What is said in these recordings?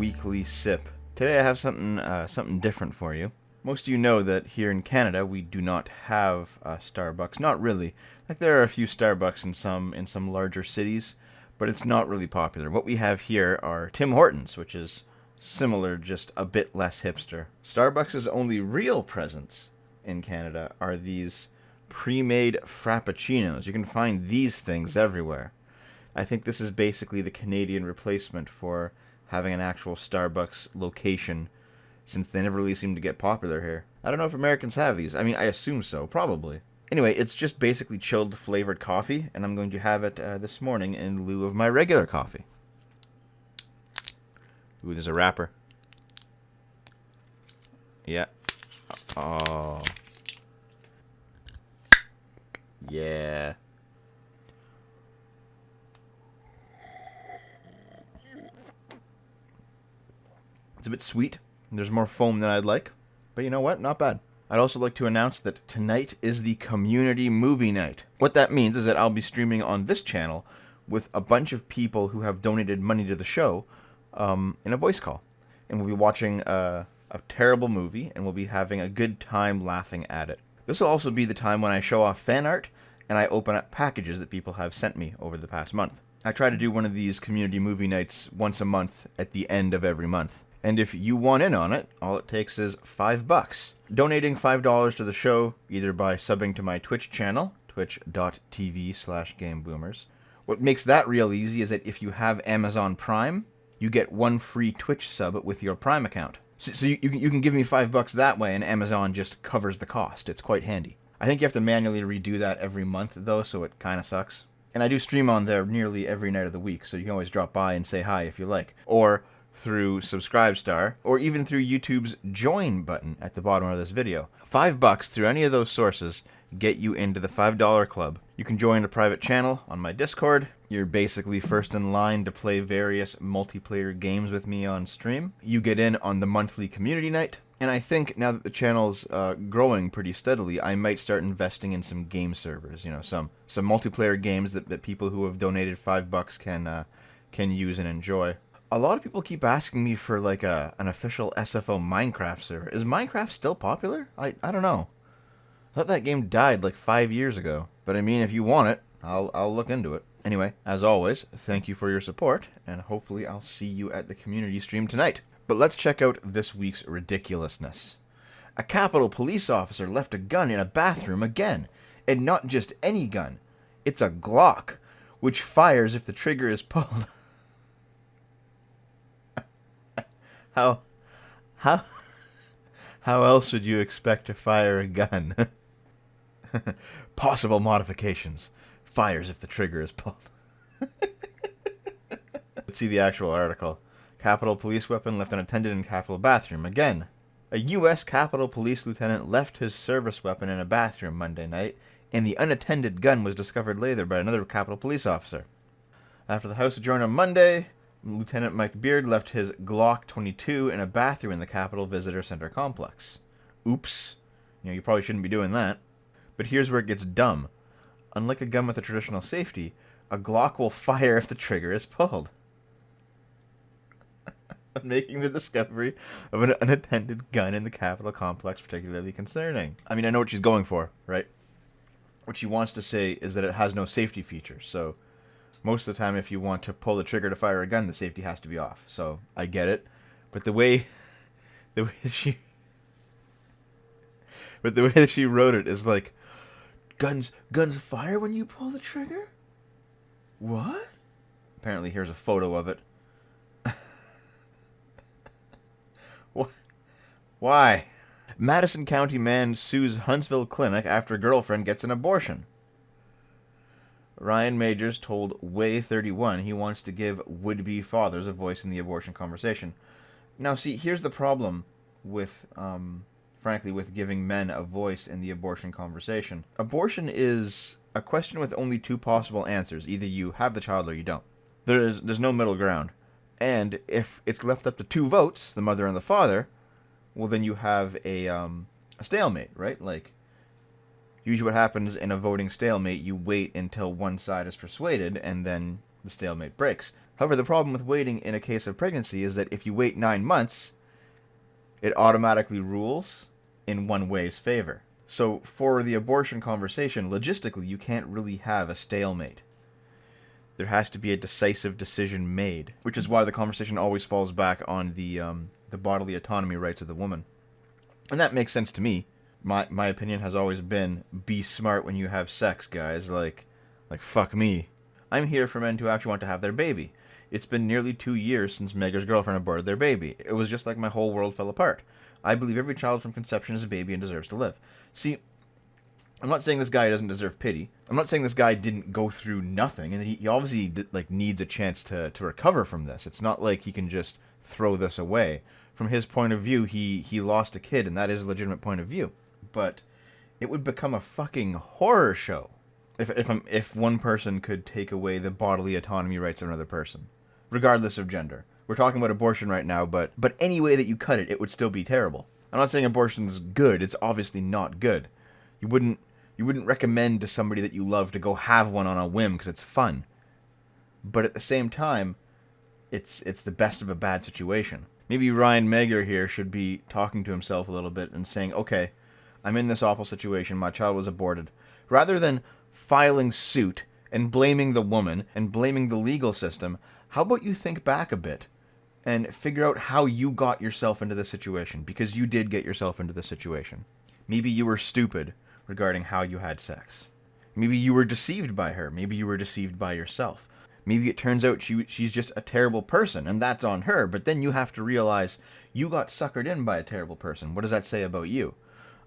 weekly sip. Today I have something different for you. Most of you know that here in Canada we do not have Starbucks. Not really. Like there are a few Starbucks in some larger cities, but it's not really popular. What we have here are Tim Hortons, which is similar, just a bit less hipster. Starbucks' only real presence in Canada are these pre-made frappuccinos. You can find these things everywhere. I think this is basically the Canadian replacement for having an actual Starbucks location, since they never really seem to get popular here. I don't know if Americans have these. I mean, I assume so, probably. Anyway, it's just basically chilled flavored coffee, and I'm going to have it this morning in lieu of my regular coffee. Ooh, there's a wrapper. Yeah. Oh. Yeah. It's a bit sweet. There's more foam than I'd like. But you know what? Not bad. I'd also like to announce that tonight is the community movie night. What that means is that I'll be streaming on this channel with a bunch of people who have donated money to the show in a voice call. And we'll be watching a terrible movie, and we'll be having a good time laughing at it. This will also be the time when I show off fan art, and I open up packages that people have sent me over the past month. I try to do one of these community movie nights once a month at the end of every month. And if you want in on it, all it takes is $5. Donating $5 to the show, either by subbing to my Twitch channel, twitch.tv/gameboomers. What makes that real easy is that if you have Amazon Prime, you get one free Twitch sub with your Prime account. So you can give me $5 that way, and Amazon just covers the cost. It's quite handy. I think you have to manually redo that every month, though, so it kind of sucks. And I do stream on there nearly every night of the week, so you can always drop by and say hi if you like. Or through Subscribestar, or even through YouTube's Join button at the bottom of this video. $5 through any of those sources get you into the $5 club. You can join a private channel on my Discord. You're basically first in line to play various multiplayer games with me on stream. You get in on the monthly community night. And I think now that the channel's growing pretty steadily, I might start investing in some game servers. You know, some multiplayer games that people who have donated $5 can use and enjoy. A lot of people keep asking me for like an official SFO Minecraft server. Is Minecraft still popular? I don't know. I thought that game died like 5 years ago. But I mean, if you want it, I'll look into it. Anyway, as always, thank you for your support, and hopefully I'll see you at the community stream tonight. But let's check out this week's ridiculousness. A Capitol police officer left a gun in a bathroom again. And not just any gun. It's a Glock, which fires if the trigger is pulled. How else would you expect to fire a gun? Possible modifications. Fires if the trigger is pulled. Let's see the actual article. Capitol police weapon left unattended in Capitol bathroom. Again, a U.S. Capitol Police lieutenant left his service weapon in a bathroom Monday night, and the unattended gun was discovered later by another Capitol Police officer. After the House adjourned on Monday, Lieutenant Mike Beard left his Glock 22 in a bathroom in the Capitol Visitor Center complex. Oops. You probably shouldn't be doing that. But here's where it gets dumb. Unlike a gun with a traditional safety, a Glock will fire if the trigger is pulled. Making the discovery of an unattended gun in the Capitol complex particularly concerning. I mean, I know what she's going for, right? What she wants to say is that it has no safety features, so most of the time, if you want to pull the trigger to fire a gun, the safety has to be off. So I get it, but the way that she wrote it is like, guns fire when you pull the trigger. What? Apparently, here's a photo of it. What? Why? Madison County man sues Huntsville clinic after girlfriend gets an abortion. Ryan Majors told Way 31 he wants to give would-be fathers a voice in the abortion conversation. Now, see, here's the problem with, frankly, with giving men a voice in the abortion conversation. Abortion is a question with only two possible answers. Either you have the child or you don't. There's no middle ground. And if it's left up to two votes, the mother and the father, well, then you have a stalemate, right? Like, usually what happens in a voting stalemate, you wait until one side is persuaded, and then the stalemate breaks. However, the problem with waiting in a case of pregnancy is that if you wait 9 months, it automatically rules in one way's favor. So for the abortion conversation, logistically, you can't really have a stalemate. There has to be a decisive decision made, which is why the conversation always falls back on the bodily autonomy rights of the woman. And that makes sense to me. My opinion has always been, be smart when you have sex, guys. Like fuck me. I'm here for men who actually want to have their baby. It's been nearly 2 years since Megger's girlfriend aborted their baby. It was just like my whole world fell apart. I believe every child from conception is a baby and deserves to live. See, I'm not saying this guy doesn't deserve pity. I'm not saying this guy didn't go through nothing, and he obviously needs a chance to recover from this. It's not like he can just throw this away. From his point of view, he lost a kid, and that is a legitimate point of view. But it would become a fucking horror show if one person could take away the bodily autonomy rights of another person, regardless of gender. We're talking about abortion right now, but any way that you cut it, it would still be terrible. I'm not saying abortion's good. It's obviously not good. You wouldn't recommend to somebody that you love to go have one on a whim because it's fun. But at the same time, it's the best of a bad situation. Maybe Ryan Megger here should be talking to himself a little bit and saying, okay, I'm in this awful situation. My child was aborted. Rather than filing suit and blaming the woman and blaming the legal system, how about you think back a bit and figure out how you got yourself into this situation? Because you did get yourself into this situation. Maybe you were stupid regarding how you had sex. Maybe you were deceived by her. Maybe you were deceived by yourself. Maybe it turns out she's just a terrible person, and that's on her. But then you have to realize you got suckered in by a terrible person. What does that say about you?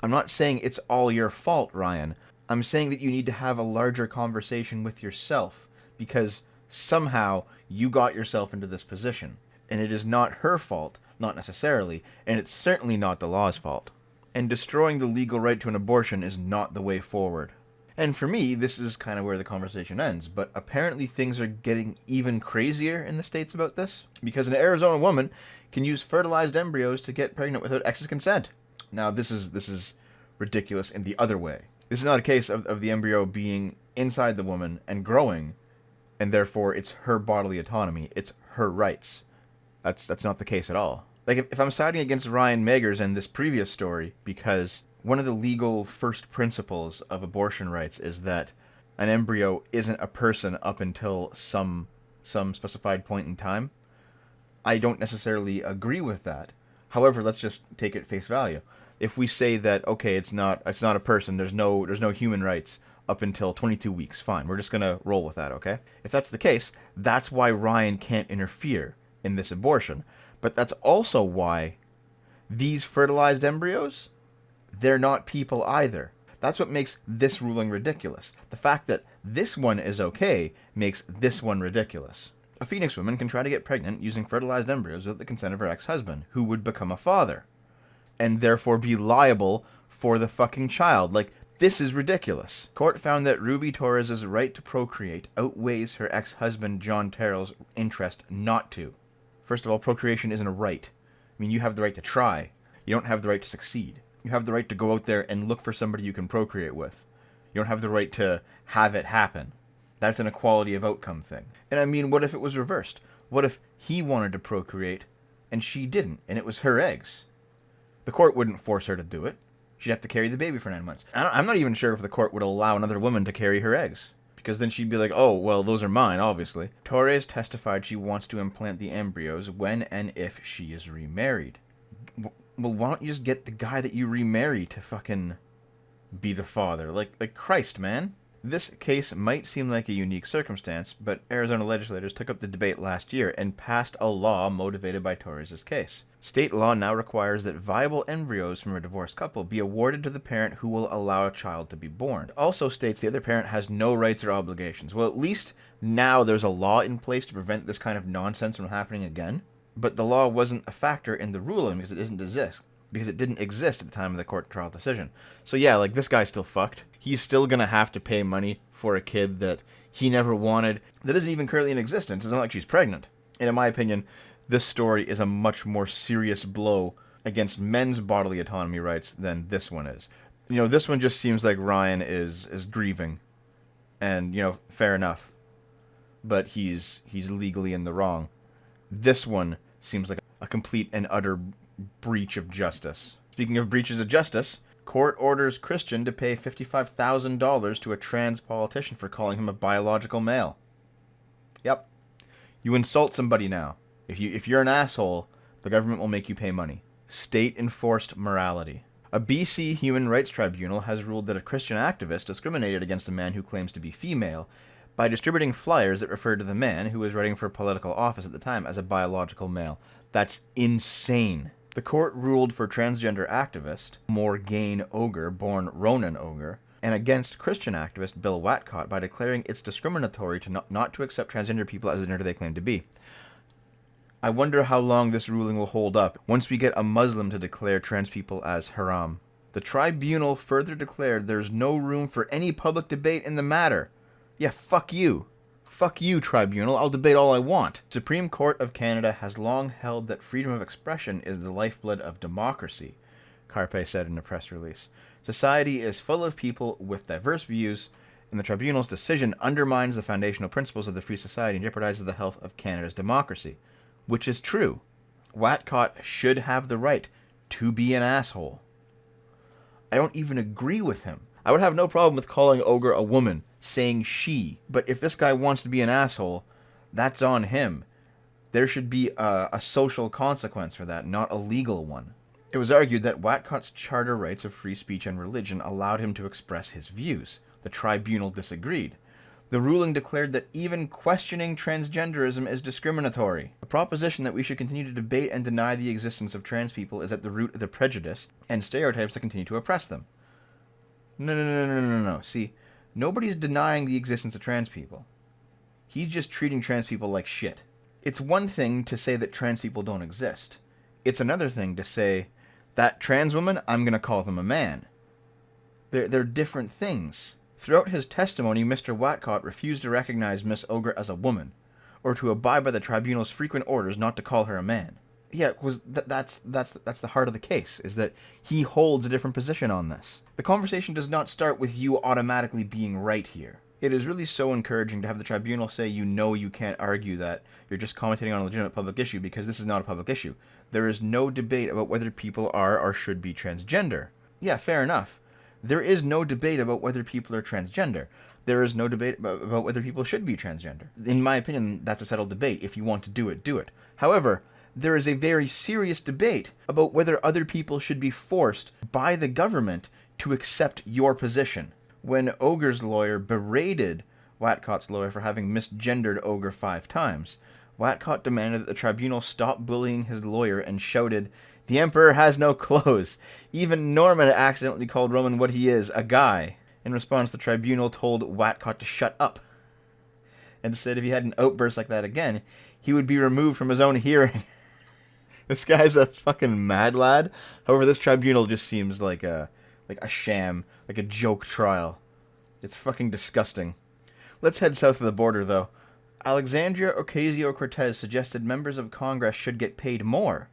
I'm not saying it's all your fault, Ryan. I'm saying that you need to have a larger conversation with yourself, because somehow you got yourself into this position. And it is not her fault, not necessarily, and it's certainly not the law's fault. And destroying the legal right to an abortion is not the way forward. And for me, this is kind of where the conversation ends, but apparently things are getting even crazier in the States about this, because an Arizona woman can use fertilized embryos to get pregnant without ex's consent. Now, this is ridiculous in the other way. This is not a case of the embryo being inside the woman and growing, and therefore it's her bodily autonomy, it's her rights. That's not the case at all. Like, if I'm siding against Ryan Meggers and this previous story, because one of the legal first principles of abortion rights is that an embryo isn't a person up until some specified point in time, I don't necessarily agree with that. However, let's just take it at face value. If we say that, okay, it's not a person, there's no human rights up until 22 weeks, fine, we're just gonna roll with that, okay? If that's the case, that's why Ryan can't interfere in this abortion. But that's also why these fertilized embryos, they're not people either. That's what makes this ruling ridiculous. The fact that this one is okay makes this one ridiculous. A Phoenix woman can try to get pregnant using fertilized embryos without the consent of her ex-husband, who would become a father, and therefore be liable for the fucking child. Like, this is ridiculous. Court found that Ruby Torres' right to procreate outweighs her ex-husband John Terrell's interest not to. First of all, procreation isn't a right. I mean, you have the right to try. You don't have the right to succeed. You have the right to go out there and look for somebody you can procreate with. You don't have the right to have it happen. That's an equality of outcome thing. And I mean, what if it was reversed? What if he wanted to procreate and she didn't, and it was her eggs? The court wouldn't force her to do it. She'd have to carry the baby for 9 months. I'm not even sure if the court would allow another woman to carry her eggs, because then she'd be like, oh, well, those are mine, obviously. Torres testified she wants to implant the embryos when and if she is remarried. Well, why don't you just get the guy that you remarry to fucking be the father? Like Christ, man. This case might seem like a unique circumstance, but Arizona legislators took up the debate last year and passed a law motivated by Torres' case. State law now requires that viable embryos from a divorced couple be awarded to the parent who will allow a child to be born. It also states the other parent has no rights or obligations. Well, at least now there's a law in place to prevent this kind of nonsense from happening again. But the law wasn't a factor in the ruling because it didn't exist at the time of the court trial decision. So yeah, like, this guy's still fucked. He's still gonna have to pay money for a kid that he never wanted, that isn't even currently in existence. It's not like she's pregnant. And in my opinion, this story is a much more serious blow against men's bodily autonomy rights than this one is. You know, this one just seems like Ryan is grieving. And, you know, fair enough. but he's legally in the wrong. This one seems like a complete and utter breach of justice. Speaking of breaches of justice, court orders Christian to pay $55,000 to a trans politician for calling him a biological male. Yep. You insult somebody now. If you're an asshole, the government will make you pay money. State-enforced morality. A BC human rights tribunal has ruled that a Christian activist discriminated against a man who claims to be female by distributing flyers that referred to the man, who was running for political office at the time, as a biological male. That's insane. The court ruled for transgender activist Morgaine Ogre, born Ronan Ogre, and against Christian activist Bill Watcott by declaring it's discriminatory to not to accept transgender people as the gender they claim to be. I wonder how long this ruling will hold up once we get a Muslim to declare trans people as haram. The tribunal further declared there's no room for any public debate in the matter. Yeah, fuck you. Fuck you, tribunal. I'll debate all I want. Supreme Court of Canada has long held that freedom of expression is the lifeblood of democracy, Carpe said in a press release. Society is full of people with diverse views, and the tribunal's decision undermines the foundational principles of the free society and jeopardizes the health of Canada's democracy. Which is true. Watcott should have the right to be an asshole. I don't even agree with him. I would have no problem with calling Ogre a woman, saying she. But if this guy wants to be an asshole, that's on him. There should be a social consequence for that, not a legal one. It was argued that Watcott's charter rights of free speech and religion allowed him to express his views. The tribunal disagreed. The ruling declared that even questioning transgenderism is discriminatory. The proposition that we should continue to debate and deny the existence of trans people is at the root of the prejudice and stereotypes that continue to oppress them. No. See, nobody's denying the existence of trans people. He's just treating trans people like shit. It's one thing to say that trans people don't exist. It's another thing to say, that trans woman, I'm going to call them a man. They're different things. Throughout his testimony, Mr. Watcott refused to recognize Miss Ogre as a woman, or to abide by the tribunal's frequent orders not to call her a man. Yeah, that's the heart of the case, is that he holds a different position on this. The conversation does not start with you automatically being right here. It is really so encouraging to have the tribunal say you can't argue that, you're just commentating on a legitimate public issue, because this is not a public issue. There is no debate about whether people are or should be transgender. Yeah, fair enough. There is no debate about whether people are transgender. There is no debate about whether people should be transgender. In my opinion, that's a settled debate. If you want to do it, do it. However, there is a very serious debate about whether other people should be forced by the government to accept your position. When Ogre's lawyer berated Watcott's lawyer for having misgendered Ogre 5 times, Watcott demanded that the tribunal stop bullying his lawyer and shouted, "The emperor has no clothes. Even Norman accidentally called Roman what he is, a guy." In response, the tribunal told Watcott to shut up, and said if he had an outburst like that again, he would be removed from his own hearing. This guy's a fucking mad lad. However, this tribunal just seems like a sham, like a joke trial. It's fucking disgusting. Let's head south of the border, though. Alexandria Ocasio-Cortez suggested members of Congress should get paid more.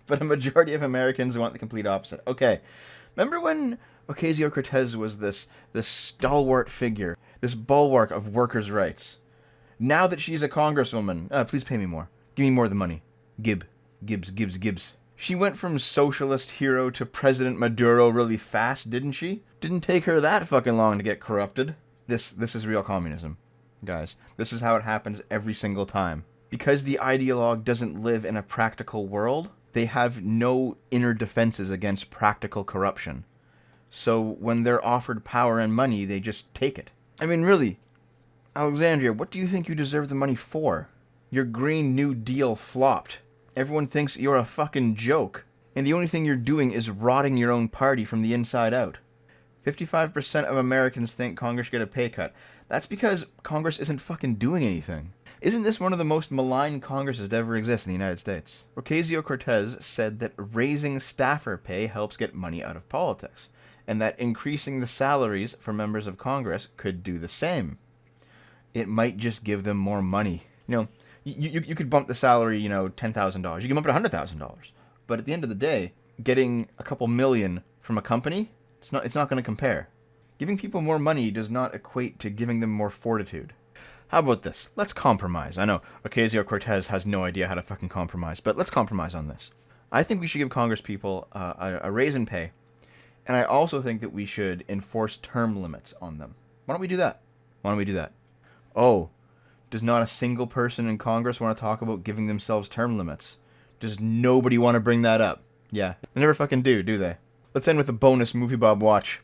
But a majority of Americans want the complete opposite. Okay, remember when Ocasio-Cortez was this stalwart figure, this bulwark of workers' rights? Now that she's a congresswoman, please pay me more. Give me more of the money. Gibbs. She went from socialist hero to President Maduro really fast, didn't she? Didn't take her that fucking long to get corrupted. This is real communism, guys. This is how it happens every single time. Because the ideologue doesn't live in a practical world, they have no inner defenses against practical corruption. So when they're offered power and money, they just take it. I mean, really, Alexandria, what do you think you deserve the money for? Your Green New Deal flopped. Everyone thinks you're a fucking joke. And the only thing you're doing is rotting your own party from the inside out. 55% of Americans think Congress should get a pay cut. That's because Congress isn't fucking doing anything. Isn't this one of the most malign Congresses to ever exist in the United States? Ocasio-Cortez said that raising staffer pay helps get money out of politics, and that increasing the salaries for members of Congress could do the same. It might just give them more money. You could bump the salary, $10,000. You can bump it $100,000. But at the end of the day, getting a couple million from a company, it's not going to compare. Giving people more money does not equate to giving them more fortitude. How about this? Let's compromise. I know Ocasio-Cortez has no idea how to fucking compromise, but let's compromise on this. I think we should give Congress people a raise in pay, and I also think that we should enforce term limits on them. Why don't we do that? Why don't we do that? Oh, does not a single person in Congress want to talk about giving themselves term limits? Does nobody want to bring that up? Yeah, they never fucking do they? Let's end with a bonus Movie Bob watch.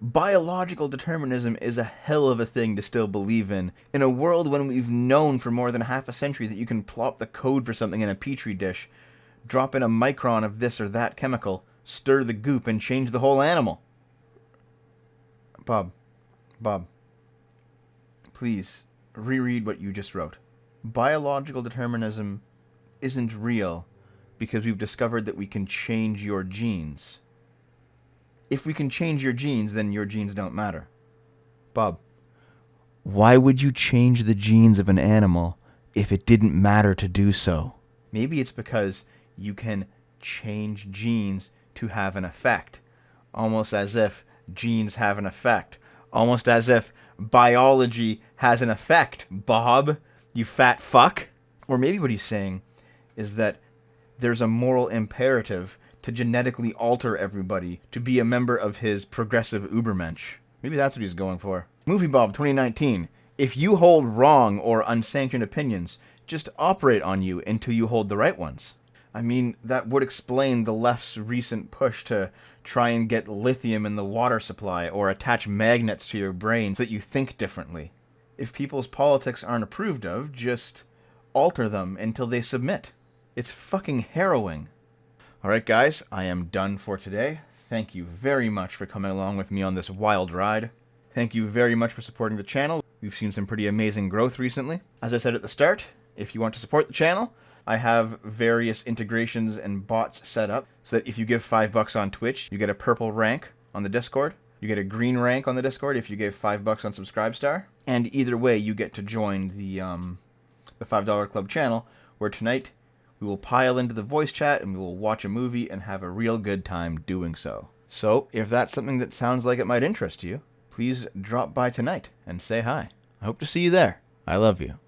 Biological determinism is a hell of a thing to still believe in a world when we've known for more than half a century that you can plop the code for something in a petri dish, drop in a micron of this or that chemical, stir the goop, and change the whole animal. Bob, please reread what you just wrote. Biological determinism isn't real because we've discovered that we can change your genes. If we can change your genes, then your genes don't matter. Bob, why would you change the genes of an animal if it didn't matter to do so? Maybe it's because you can change genes to have an effect. Almost as if genes have an effect. Almost as if biology has an effect, Bob, you fat fuck. Or maybe what he's saying is that there's a moral imperative to genetically alter everybody to be a member of his progressive Ubermensch. Maybe that's what he's going for. Movie Bob 2019. If you hold wrong or unsanctioned opinions, just operate on you until you hold the right ones. I mean, that would explain the left's recent push to try and get lithium in the water supply or attach magnets to your brain so that you think differently. If people's politics aren't approved of, just alter them until they submit. It's fucking harrowing. Alright guys, I am done for today. Thank you very much for coming along with me on this wild ride. Thank you very much for supporting the channel. We've seen some pretty amazing growth recently. As I said at the start, if you want to support the channel, I have various integrations and bots set up so that if you give $5 on Twitch, you get a purple rank on the Discord. You get a green rank on the Discord if you gave $5 on Subscribestar. And either way, you get to join the $5 Club channel, where tonight we will pile into the voice chat and we will watch a movie and have a real good time doing so. So, if that's something that sounds like it might interest you, please drop by tonight and say hi. I hope to see you there. I love you.